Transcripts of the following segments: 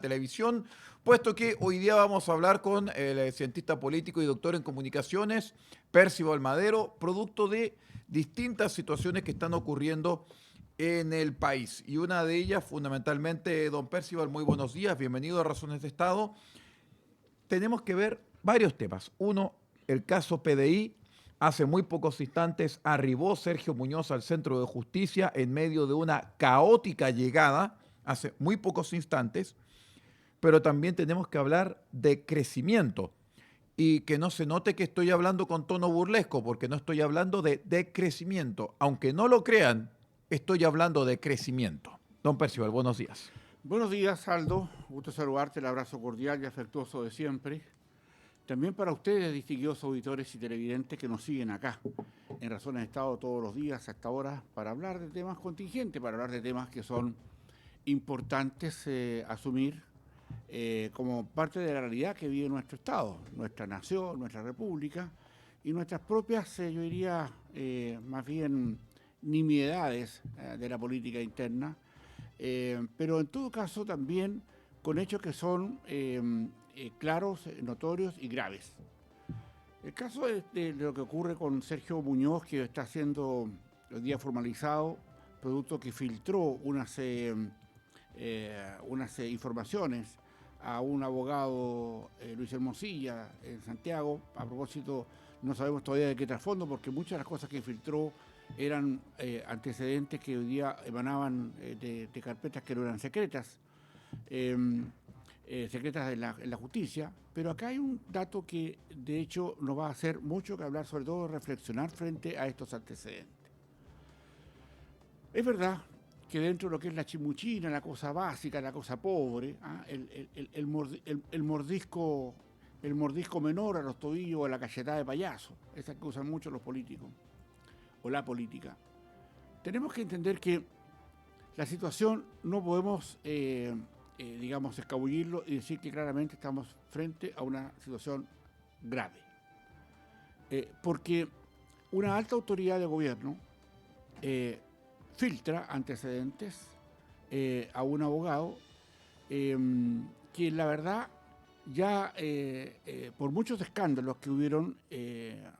televisión, puesto que hoy día vamos a hablar con el cientista político y doctor en comunicaciones, Percival Madero, producto de distintas situaciones que están ocurriendo en el país. Y una de ellas, fundamentalmente, don Percival, muy buenos días, bienvenido a Razones de Estado. Tenemos que ver varios temas. Uno, el caso PDI. Hace muy pocos instantes arribó Sergio Muñoz al Centro de Justicia en medio de una caótica llegada, hace muy pocos instantes, pero también tenemos que hablar de crecimiento y que no se note que estoy hablando con tono burlesco, porque no estoy hablando de decrecimiento. Aunque no lo crean, estoy hablando de crecimiento. Don Percival, buenos días. Buenos días, Aldo. Gusto saludarte, el abrazo cordial y afectuoso de siempre. También para ustedes, distinguidos auditores y televidentes que nos siguen acá, en Razones de Estado todos los días hasta ahora, para hablar de temas contingentes, para hablar de temas que son importantes asumir como parte de la realidad que vive nuestro Estado, nuestra nación, nuestra república y nuestras propias, yo diría, más bien nimiedades de la política interna, pero en todo caso también con hechos que son claros, notorios y graves. El caso de lo que ocurre con Sergio Muñoz, que está siendo hoy día formalizado, producto que filtró unas informaciones a un abogado, Luis Hermosilla, en Santiago. A propósito, no sabemos todavía de qué trasfondo, porque muchas de las cosas que filtró eran antecedentes que hoy día emanaban de carpetas que no eran secretas, secretas en la justicia. Pero acá hay un dato que de hecho nos va a hacer mucho que hablar, sobre todo reflexionar frente a estos antecedentes. Es verdad que dentro de lo que es la chimuchina, la cosa básica, la cosa pobre, el mordisco menor a los tobillos o la cachetada de payaso, esa que usan mucho los políticos o la política. Tenemos que entender que la situación no podemos, digamos, escabullirlo y decir que claramente estamos frente a una situación grave. Porque una alta autoridad de gobierno filtra antecedentes a un abogado que la verdad ya por muchos escándalos que hubieron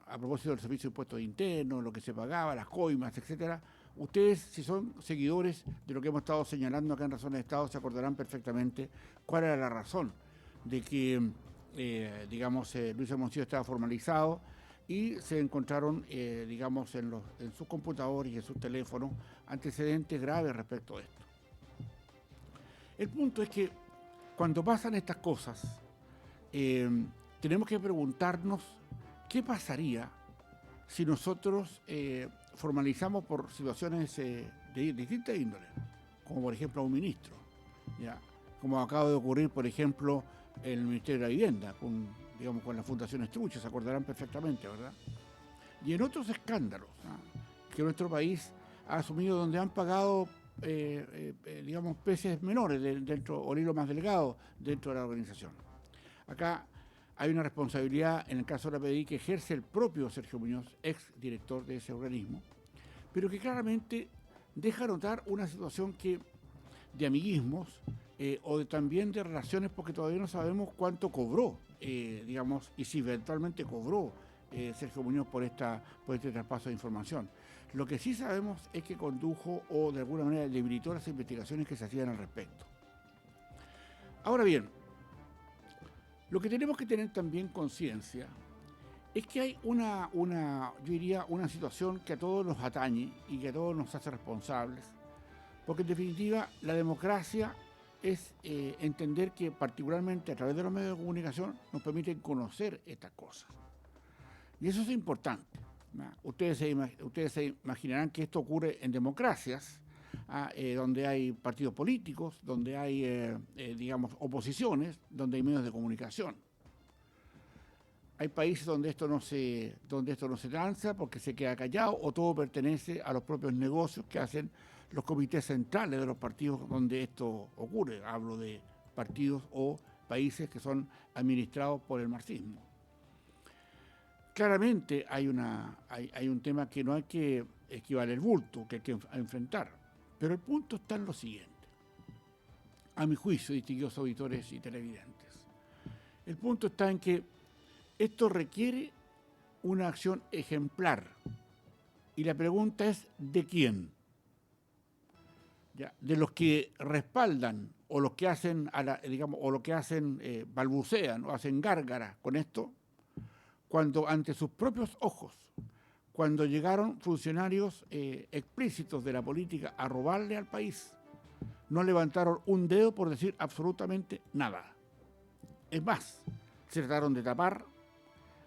a propósito del servicio de impuestos internos, lo que se pagaba, las coimas, etcétera. Ustedes, si son seguidores de lo que hemos estado señalando acá en Razones de Estado, se acordarán perfectamente cuál era la razón de que, digamos, Luis Hermosilla estaba formalizado y se encontraron, digamos, en sus computadores y en sus teléfonos antecedentes graves respecto a esto. El punto es que cuando pasan estas cosas, tenemos que preguntarnos qué pasaría si nosotros formalizamos por situaciones de distintas índoles, como por ejemplo a un ministro, ¿ya? Como acaba de ocurrir, por ejemplo, en el Ministerio de la Vivienda, con la Fundación Estrucho, se acordarán perfectamente, ¿verdad? Y en otros escándalos, ¿no?, que nuestro país ha asumido, donde han pagado digamos, peces menores dentro, o el hilo más delgado dentro de la organización. Acá hay una responsabilidad, en el caso de la PDI, que ejerce el propio Sergio Muñoz, ex director de ese organismo, pero que claramente deja notar una situación de amiguismos o también de relaciones, porque todavía no sabemos cuánto cobró, digamos, y si eventualmente cobró Sergio Muñoz por este traspaso de información. Lo que sí sabemos es que condujo o de alguna manera debilitó las investigaciones que se hacían al respecto. Ahora bien, lo que tenemos que tener también conciencia es que hay yo diría, una situación que a todos nos atañe y que a todos nos hace responsables, porque en definitiva la democracia es entender que particularmente a través de los medios de comunicación nos permiten conocer estas cosas. Y eso es importante, ¿no? Ustedes se imaginarán que esto ocurre en democracias, donde hay partidos políticos, donde hay, digamos, oposiciones, donde hay medios de comunicación. Hay países donde esto no se lanza porque se queda callado o todo pertenece a los propios negocios que hacen los comités centrales de los partidos donde esto ocurre. Hablo de partidos o países que son administrados por el marxismo. Claramente hay un tema que no hay que esquivar el bulto, que hay que enfrentar. Pero el punto está en lo siguiente. a mi juicio, distinguidos auditores y televidentes. El punto está en que esto requiere una acción ejemplar. Y la pregunta es, ¿de quién? ¿Ya? De los que respaldan o los que hacen, balbucean o hacen gárgaras con esto, cuando ante sus propios ojos, cuando llegaron funcionarios explícitos de la política a robarle al país, no levantaron un dedo por decir absolutamente nada. Es más, se trataron de tapar.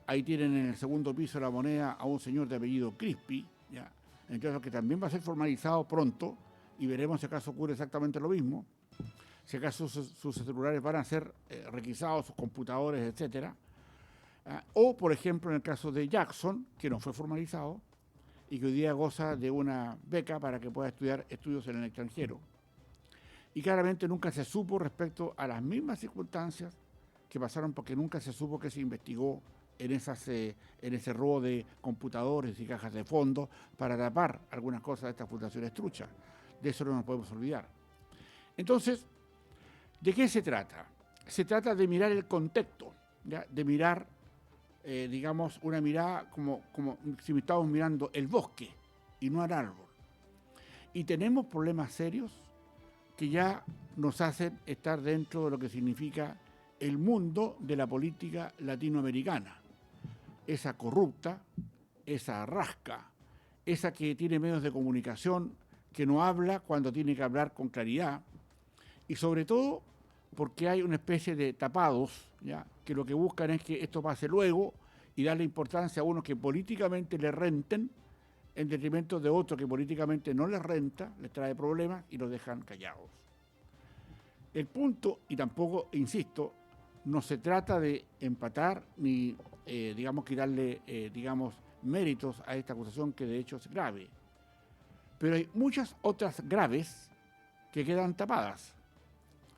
Ahí tienen en el segundo piso de La Moneda a un señor de apellido Crispi, ¿ya? Entonces, que también va a ser formalizado pronto, y veremos si acaso ocurre exactamente lo mismo, si acaso sus celulares van a ser requisados, sus computadores, etcétera. O, por ejemplo, en el caso de Jackson, que no fue formalizado y que hoy día goza de una beca para que pueda estudiar estudios en el extranjero. Y claramente nunca se supo respecto a las mismas circunstancias que pasaron, porque nunca se supo que se investigó en ese robo de computadores y cajas de fondos para tapar algunas cosas de estas fundaciones truchas. De eso no nos podemos olvidar. Entonces, ¿de qué se trata? Se trata de mirar el contexto, ¿ya? De mirar, una mirada como si estamos mirando el bosque y no al árbol. Y tenemos problemas serios que ya nos hacen estar dentro de lo que significa el mundo de la política latinoamericana. Esa corrupta, esa rasca, esa que tiene medios de comunicación, que no habla cuando tiene que hablar con claridad, y sobre todo porque hay una especie de tapados, ¿ya? Que lo que buscan es que esto pase luego y darle importancia a unos que políticamente le renten en detrimento de otros que políticamente no les renta, les trae problemas y los dejan callados. El punto, y tampoco, insisto, no se trata de empatar ni, quitarle, méritos a esta acusación, que de hecho es grave. Pero hay muchas otras graves que quedan tapadas,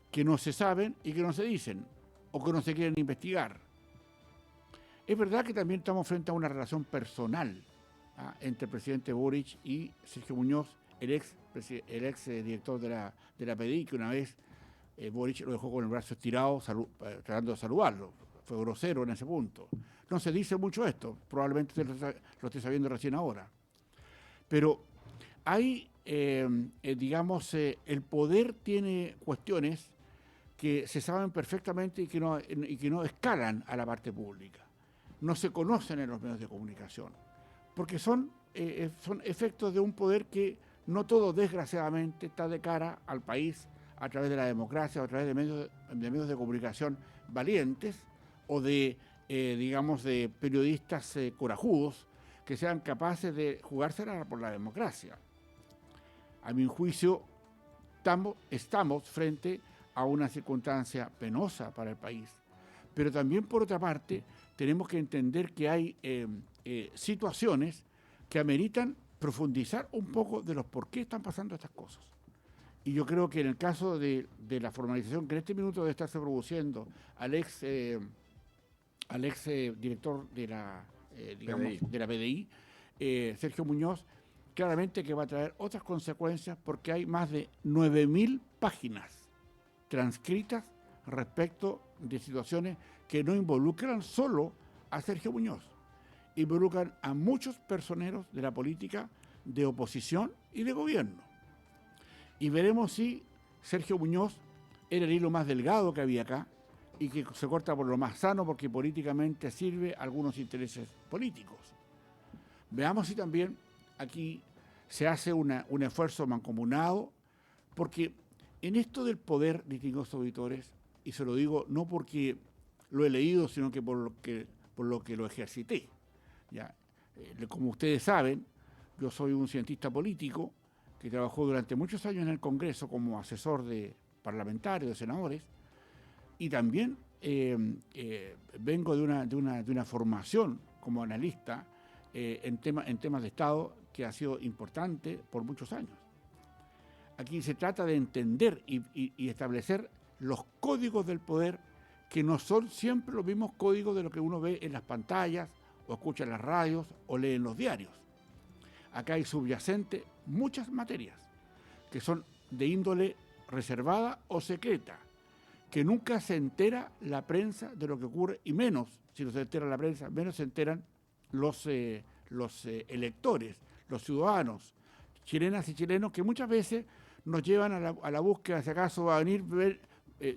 que no se saben y que no se dicen, o que no se quieren investigar. Es verdad que también estamos frente a una relación personal entre el presidente Boric y Sergio Muñoz, el ex director de la PDI, que una vez Boric lo dejó con el brazo estirado, tratando de saludarlo. Fue grosero en ese punto. No se dice mucho esto, probablemente usted lo esté sabiendo recién ahora. Pero hay, el poder tiene cuestiones que se saben perfectamente y que no escalan a la parte pública. No se conocen en los medios de comunicación, porque son efectos de un poder que no todo, desgraciadamente, está de cara al país a través de la democracia o a través de medios de comunicación valientes o de periodistas corajudos que sean capaces de jugársela por la democracia. A mi juicio, estamos frente a una circunstancia penosa para el país, pero también, por otra parte, tenemos que entender que hay situaciones que ameritan profundizar un poco de los por qué están pasando estas cosas. Y yo creo que en el caso de la formalización que en este minuto debe estarse produciendo al ex director de la PDI, Sergio Muñoz, claramente que va a traer otras consecuencias, porque hay más de 9.000 páginas transcritas respecto de situaciones que no involucran solo a Sergio Muñoz, involucran a muchos personeros de la política de oposición y de gobierno. Y veremos si Sergio Muñoz era el hilo más delgado que había acá y que se corta por lo más sano porque políticamente sirve a algunos intereses políticos. Veamos si también aquí se hace un esfuerzo mancomunado, porque en esto del poder, distinguidos auditores, y se lo digo no porque lo he leído, sino que por lo que lo ejercité. ¿Ya? Como ustedes saben, yo soy un cientista político que trabajó durante muchos años en el Congreso como asesor de parlamentarios, de senadores, y también vengo de una formación como analista en temas de Estado que ha sido importante por muchos años. Aquí se trata de entender y establecer los códigos del poder, que no son siempre los mismos códigos de lo que uno ve en las pantallas o escucha en las radios o lee en los diarios. Acá hay subyacente muchas materias que son de índole reservada o secreta, que nunca se entera la prensa de lo que ocurre, y menos, si no se entera la prensa, menos se enteran los electores, los ciudadanos, chilenas y chilenos, que muchas veces nos llevan a la búsqueda, si acaso va a venir,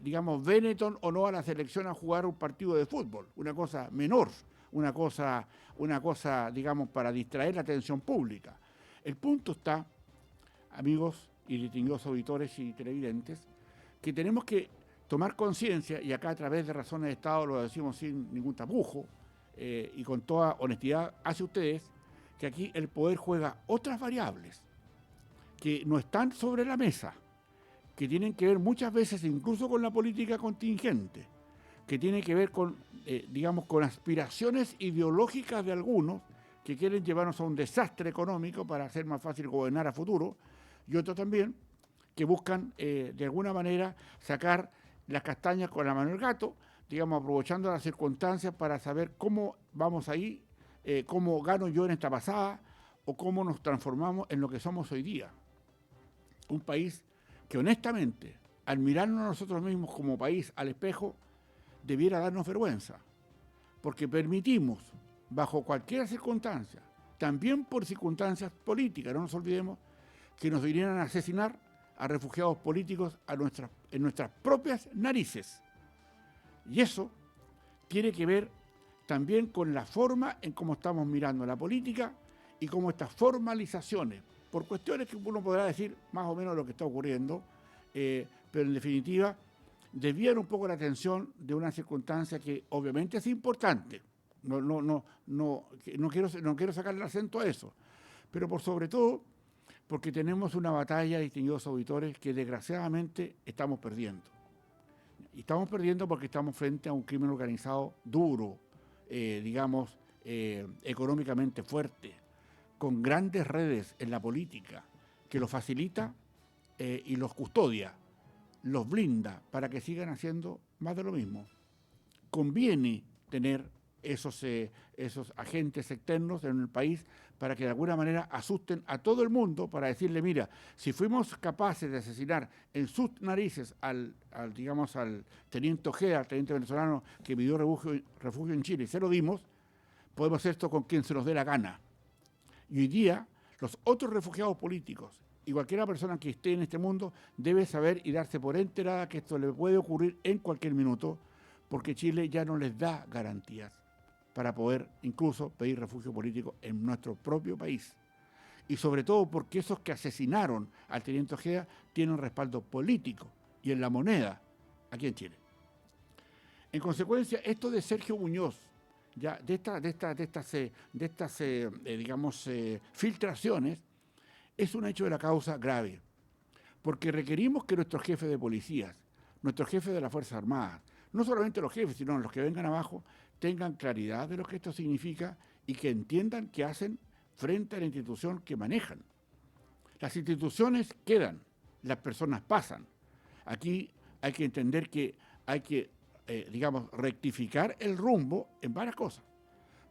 digamos, Benetton o no a la selección a jugar un partido de fútbol, una cosa menor, una cosa, digamos, para distraer la atención pública. El punto está, amigos y distinguidos auditores y televidentes, que tenemos que tomar conciencia, y acá a través de Razones de Estado lo decimos sin ningún tapujo y con toda honestidad hacia ustedes, que aquí el poder juega otras variables que no están sobre la mesa, que tienen que ver muchas veces incluso con la política contingente, que tiene que ver con, digamos, con aspiraciones ideológicas de algunos que quieren llevarnos a un desastre económico para hacer más fácil gobernar a futuro, y otros también que buscan, de alguna manera, sacar las castañas con la mano del gato, digamos, aprovechando las circunstancias para saber cómo vamos ahí, cómo gano yo en esta pasada, o cómo nos transformamos en lo que somos hoy día. Un país que honestamente, al mirarnos a nosotros mismos como país al espejo, debiera darnos vergüenza, porque permitimos, bajo cualquier circunstancia, también por circunstancias políticas, no nos olvidemos, que nos vinieran a asesinar a refugiados políticos en nuestras propias narices. Y eso tiene que ver también con la forma en cómo estamos mirando la política y cómo estas formalizaciones, por cuestiones que uno podrá decir más o menos lo que está ocurriendo, pero en definitiva desvían un poco la atención de una circunstancia que obviamente es importante. No quiero sacarle el acento a eso, pero por sobre todo porque tenemos una batalla, distinguidos auditores, que desgraciadamente estamos perdiendo. Y estamos perdiendo porque estamos frente a un crimen organizado duro, económicamente fuerte, con grandes redes en la política, que los facilita y los custodia, los blinda para que sigan haciendo más de lo mismo. Conviene tener esos agentes externos en el país para que de alguna manera asusten a todo el mundo, para decirle, mira, si fuimos capaces de asesinar en sus narices al teniente Ojeda, al teniente venezolano que pidió refugio en Chile, y se lo dimos, podemos hacer esto con quien se nos dé la gana. Y hoy día, los otros refugiados políticos y cualquier persona que esté en este mundo debe saber y darse por enterada que esto le puede ocurrir en cualquier minuto, porque Chile ya no les da garantías para poder incluso pedir refugio político en nuestro propio país. Y sobre todo porque esos que asesinaron al teniente Ojeda tienen respaldo político y en la moneda aquí en Chile. En consecuencia, esto de Sergio Muñoz, ya de estas filtraciones, es un hecho de la causa grave, porque requerimos que nuestros jefes de policías, nuestros jefes de las Fuerzas Armadas, no solamente los jefes, sino los que vengan abajo, tengan claridad de lo que esto significa y que entiendan qué hacen frente a la institución que manejan. Las instituciones quedan, las personas pasan. Aquí hay que entender que hay que, rectificar el rumbo en varias cosas,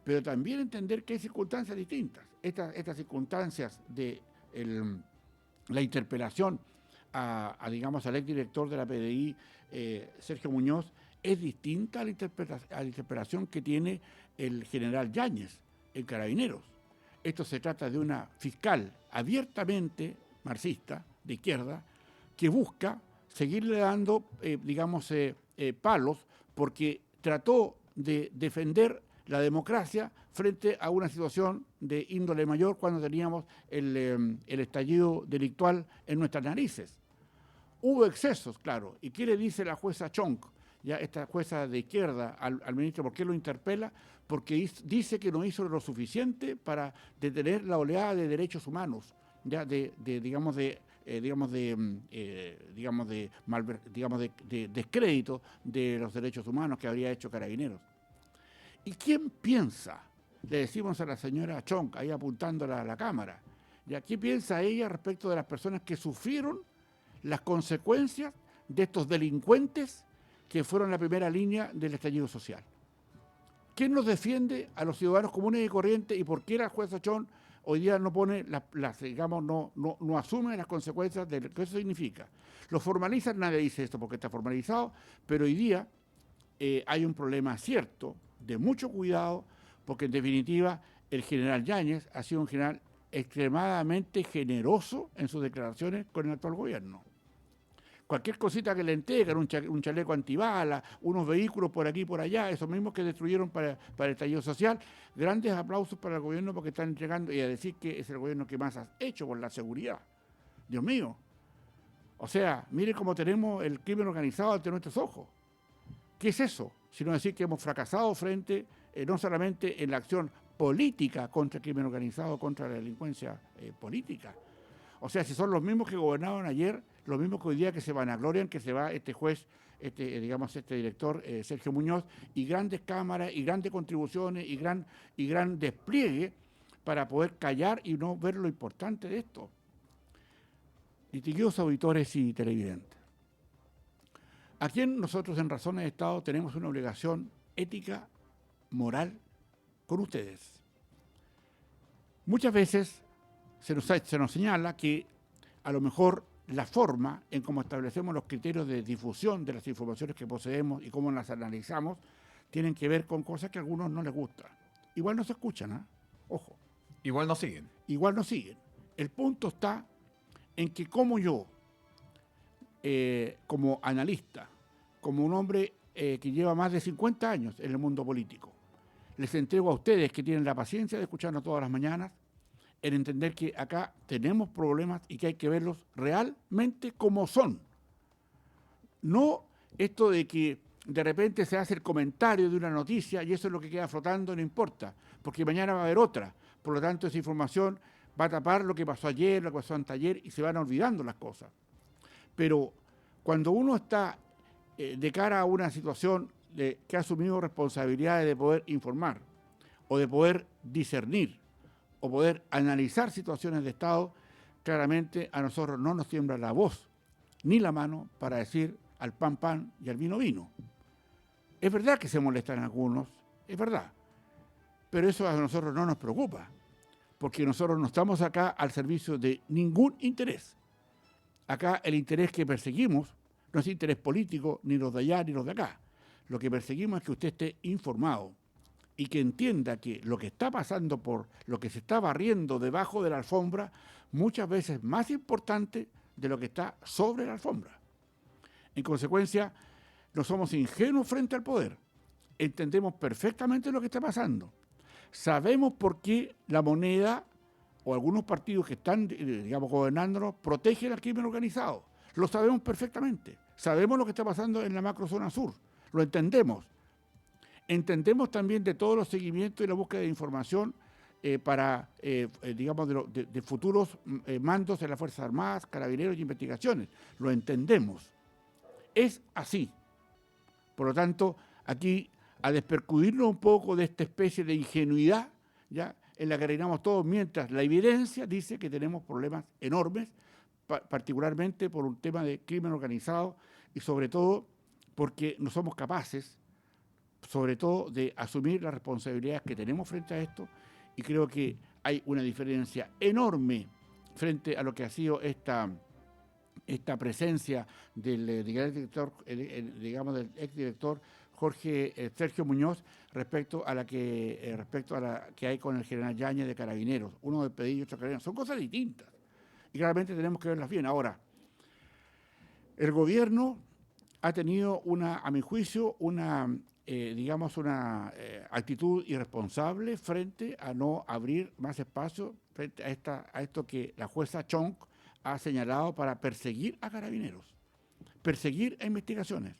pero también entender que hay circunstancias distintas. Estas circunstancias de la interpelación al exdirector de la PDI, Sergio Muñoz, es distinta a la interpelación que tiene el general Yáñez en Carabineros. Esto se trata de una fiscal abiertamente marxista, de izquierda, que busca seguirle dando, palos, porque trató de defender la democracia frente a una situación de índole mayor cuando teníamos el estallido delictual en nuestras narices. Hubo excesos, claro. ¿Y qué le dice la jueza Chonk, ya esta jueza de izquierda, al ministro? ¿Por qué lo interpela? Porque dice que no hizo lo suficiente para detener la oleada de derechos humanos, ya de descrédito de los derechos humanos que habría hecho Carabineros. ¿Y quién piensa? Le decimos a la señora Chonk, ahí apuntándola a la cámara, ¿ya? ¿Qué piensa ella respecto de las personas que sufrieron las consecuencias de estos delincuentes que fueron la primera línea del estallido social? ¿Quién nos defiende a los ciudadanos comunes y corrientes? ¿Y por qué la jueza Chonk hoy día no pone digamos, no asume las consecuencias de lo que eso significa. Lo formalizan, nadie dice esto porque está formalizado, pero hoy día hay un problema cierto, de mucho cuidado, porque en definitiva el general Yáñez ha sido un general extremadamente generoso en sus declaraciones con el actual gobierno. Cualquier cosita que le entregan, un chaleco antibala, unos vehículos por aquí y por allá, esos mismos que destruyeron para el estallido social, grandes aplausos para el gobierno porque están entregando, y a decir que es el gobierno que más ha hecho por la seguridad. Dios mío. O sea, mire cómo tenemos el crimen organizado ante nuestros ojos. ¿Qué es eso? Sino decir que hemos fracasado frente, no solamente en la acción política contra el crimen organizado, contra la delincuencia política. O sea, si son los mismos que gobernaban ayer, los mismos que hoy día que se vanaglorian, que se va este juez, este director, Sergio Muñoz, y grandes cámaras, y grandes contribuciones, y gran despliegue para poder callar y no ver lo importante de esto. Distinguidos auditores y televidentes, aquí nosotros en Razones de Estado tenemos una obligación ética, moral, con ustedes. Muchas veces se nos señala que a lo mejor la forma en cómo establecemos los criterios de difusión de las informaciones que poseemos y cómo las analizamos tienen que ver con cosas que a algunos no les gustan. Igual no se escuchan, ¿eh? Ojo. Igual no siguen. Igual no siguen. El punto está en que como yo, como analista, como un hombre que lleva más de 50 años en el mundo político, les entrego a ustedes que tienen la paciencia de escucharnos todas las mañanas, en entender que acá tenemos problemas y que hay que verlos realmente como son. No esto de que de repente se hace el comentario de una noticia y eso es lo que queda flotando, no importa, porque mañana va a haber otra. Por lo tanto, esa información va a tapar lo que pasó ayer, lo que pasó anteayer y se van olvidando las cosas. Pero cuando uno está de cara a una situación que ha asumido responsabilidades de poder informar o de poder discernir, o poder analizar situaciones de Estado, claramente a nosotros no nos tiembla la voz ni la mano para decir al pan pan y al vino vino. Es verdad que se molestan algunos, es verdad, pero eso a nosotros no nos preocupa, porque nosotros no estamos acá al servicio de ningún interés. Acá el interés que perseguimos no es interés político, ni los de allá ni los de acá. Lo que perseguimos es que usted esté informado y que entienda que lo que está pasando por lo que se está barriendo debajo de la alfombra muchas veces es más importante de lo que está sobre la alfombra. En consecuencia, no somos ingenuos frente al poder. Entendemos perfectamente lo que está pasando. Sabemos por qué la moneda o algunos partidos que están, digamos, gobernándonos protegen al crimen organizado. Lo sabemos perfectamente. Sabemos lo que está pasando en la macrozona sur. Lo entendemos. Entendemos también de todos los seguimientos y la búsqueda de información para, digamos, de futuros mandos de las Fuerzas Armadas, Carabineros y investigaciones. Lo entendemos. Es así. Por lo tanto, aquí, a despercudirnos un poco de esta especie de ingenuidad, ¿ya?, en la que reinamos todos, mientras la evidencia dice que tenemos problemas enormes, particularmente por un tema de crimen organizado y sobre todo porque no somos capaces, sobre todo, de asumir las responsabilidades que tenemos frente a esto, y creo que hay una diferencia enorme frente a lo que ha sido esta presencia del director, digamos, del exdirector Sergio Muñoz respecto a la que hay con el general Yáñez de Carabineros, uno de Pedillo y otro de Carabineros. Son cosas distintas y claramente tenemos que verlas bien. Ahora, el gobierno ha tenido a mi juicio, una actitud irresponsable frente a no abrir más espacio frente a esto que la jueza Chong ha señalado para perseguir a Carabineros, perseguir a investigaciones,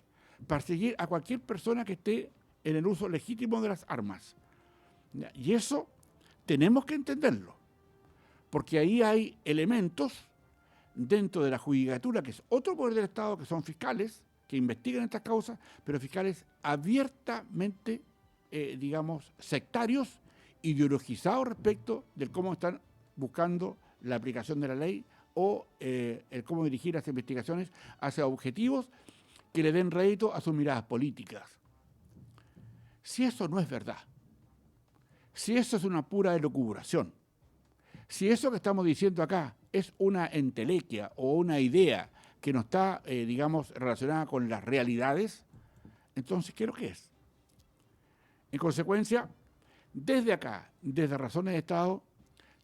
perseguir a cualquier persona que esté en el uso legítimo de las armas. Y eso tenemos que entenderlo, porque ahí hay elementos dentro de la judicatura, que es otro poder del Estado, que son fiscales, que investigan estas causas, pero fiscales abiertamente, digamos, sectarios, ideologizados respecto de cómo están buscando la aplicación de la ley o el cómo dirigir las investigaciones hacia objetivos que le den rédito a sus miradas políticas. Si eso no es verdad, si eso es una pura elucubración, Si eso que estamos diciendo acá es una entelequia o una idea que no está, digamos, relacionada con las realidades, entonces, ¿qué es lo que es? En consecuencia, desde acá, desde Razones de Estado,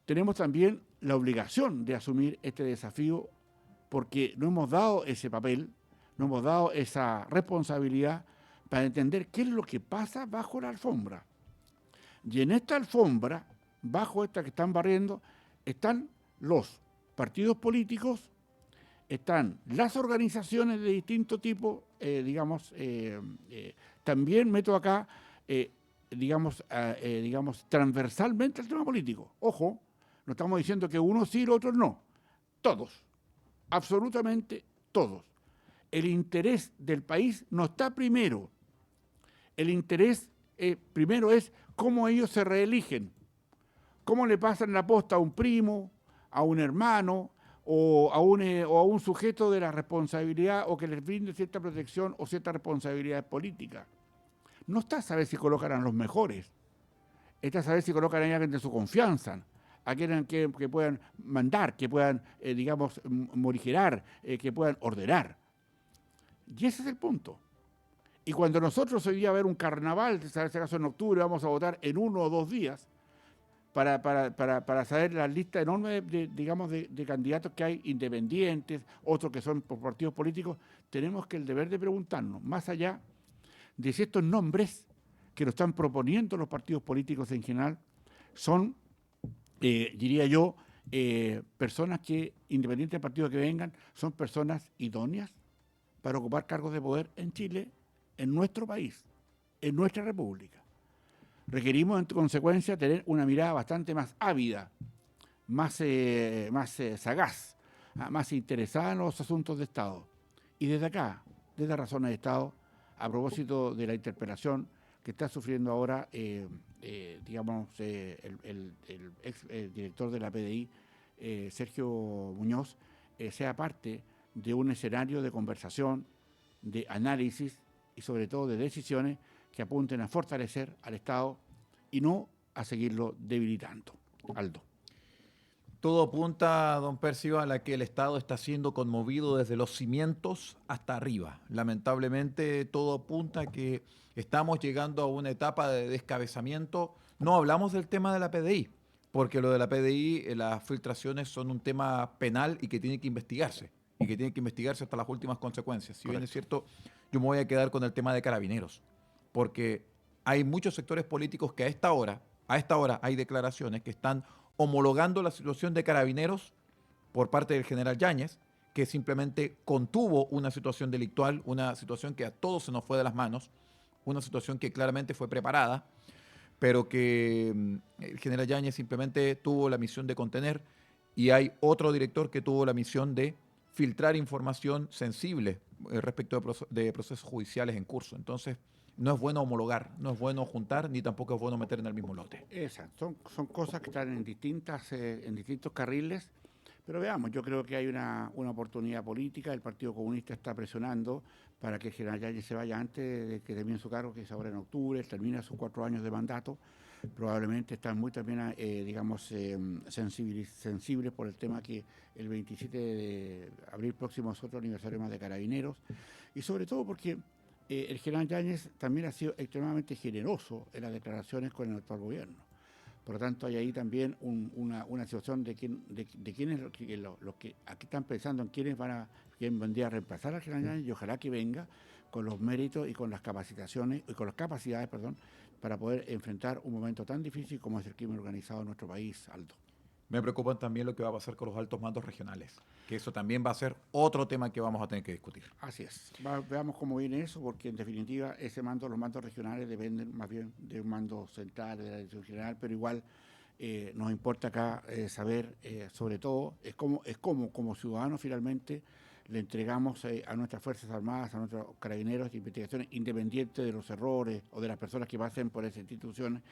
tenemos también la obligación de asumir este desafío porque no hemos dado ese papel, no hemos dado esa responsabilidad para entender qué es lo que pasa bajo la alfombra. Y en esta alfombra, bajo esta que están barriendo, están los partidos políticos, están las organizaciones de distinto tipo, también meto acá, digamos, transversalmente el tema político. Ojo, no estamos diciendo que unos sí y los otros no. Todos, absolutamente todos. El interés del país no está primero. El interés primero es cómo ellos se reeligen, cómo le pasan la posta a un primo, a un hermano o a un sujeto de la responsabilidad o que les brinde cierta protección o cierta responsabilidad política. No está a saber si colocan a los mejores, está a saber si colocan a alguien de su confianza, a quienes que puedan mandar, que puedan, morigerar, que puedan ordenar. Y ese es el punto. Y cuando nosotros hoy día a ver un carnaval, en este caso en octubre, vamos a votar en 1 o 2 días, para saber la lista enorme de candidatos que hay, independientes, otros que son por partidos políticos, tenemos que el deber de preguntarnos, más allá de si estos nombres que nos están proponiendo los partidos políticos en general son, diría yo, personas que, independientemente del partido que vengan, son personas idóneas para ocupar cargos de poder en Chile, en nuestro país, en nuestra república. Requerimos, en consecuencia, tener una mirada bastante más ávida, más sagaz, más interesada en los asuntos de Estado. Y desde acá, desde Razones de Estado, a propósito de la interpelación que está sufriendo ahora, el ex director de la PDI, Sergio Muñoz, sea parte de un escenario de conversación, de análisis y sobre todo de decisiones que apunten a fortalecer al Estado y no a seguirlo debilitando. Aldo. Todo apunta, don Percival, a que el Estado está siendo conmovido desde los cimientos hasta arriba. Lamentablemente, todo apunta a que estamos llegando a una etapa de descabezamiento. No hablamos del tema de la PDI, porque lo de la PDI, las filtraciones son un tema penal y que tiene que investigarse. Y que tiene que investigarse hasta las últimas consecuencias. Si bien es cierto, yo me voy a quedar con el tema de Carabineros, porque hay muchos sectores políticos que a esta hora hay declaraciones que están homologando la situación de Carabineros por parte del general Yáñez, que simplemente contuvo una situación delictual, una situación que a todos se nos fue de las manos, una situación que claramente fue preparada, pero que el general Yáñez simplemente tuvo la misión de contener, y hay otro director que tuvo la misión de filtrar información sensible respecto de procesos judiciales en curso. Entonces, no es bueno homologar, no es bueno juntar, ni tampoco es bueno meter en el mismo lote. Exacto, son cosas que están en distintos carriles, pero veamos, yo creo que hay una oportunidad política, el Partido Comunista está presionando para que el general Yáñez se vaya antes de que termine su cargo, que es ahora en octubre, termina sus 4 años de mandato. Probablemente están muy también, sensibles por el tema que el 27 de abril próximo es otro aniversario más de Carabineros, y sobre todo porque el general Yáñez también ha sido extremadamente generoso en las declaraciones con el actual gobierno. Por lo tanto, hay ahí también una situación de quiénes los que aquí están pensando en quién vendría a reemplazar al general Yáñez, y ojalá que venga con los méritos y con las capacitaciones y con las capacidades, para poder enfrentar un momento tan difícil como es el crimen organizado en nuestro país, Aldo. Me preocupa también lo que va a pasar con los altos mandos regionales, que eso también va a ser otro tema que vamos a tener que discutir. Así es. Veamos cómo viene eso, porque en definitiva los mandos regionales dependen más bien de un mando central, de la dirección general, pero igual nos importa acá saber, sobre todo, como ciudadanos finalmente le entregamos a nuestras Fuerzas Armadas, a nuestros carabineros de investigaciones, independientes de los errores o de las personas que pasen por esas instituciones,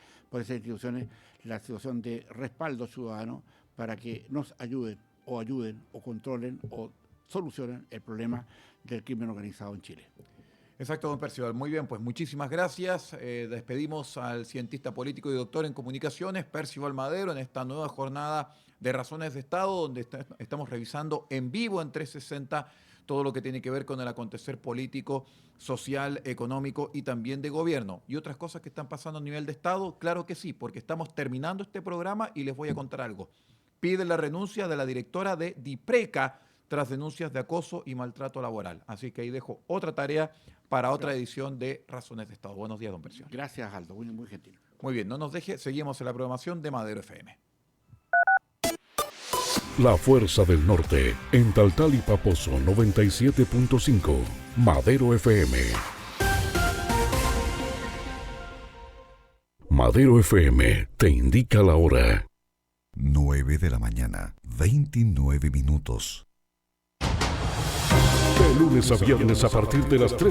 la situación de respaldo ciudadano para que nos ayuden o controlen o solucionen el problema del crimen organizado en Chile. Exacto, don Percival. Muy bien, pues muchísimas gracias. Despedimos al cientista político y doctor en comunicaciones, Percival Madero, en esta nueva jornada de Razones de Estado, donde estamos revisando en vivo en 360 todo lo que tiene que ver con el acontecer político, social, económico y también de gobierno. ¿Y otras cosas que están pasando a nivel de Estado? Claro que sí, porque estamos terminando este programa y les voy a contar algo. Piden la renuncia de la directora de DIPRECA tras denuncias de acoso y maltrato laboral. Así que ahí dejo otra tarea para otra edición de Razones de Estado. Buenos días, don Percival. Gracias, Aldo, muy, muy gentil. Muy bien, no nos deje, seguimos en la programación de Madero FM. La Fuerza del Norte, en Taltal y Paposo 97.5, Madero FM. Madero FM te indica la hora. 9 de la mañana, 29 minutos. De lunes a viernes a partir de las 3.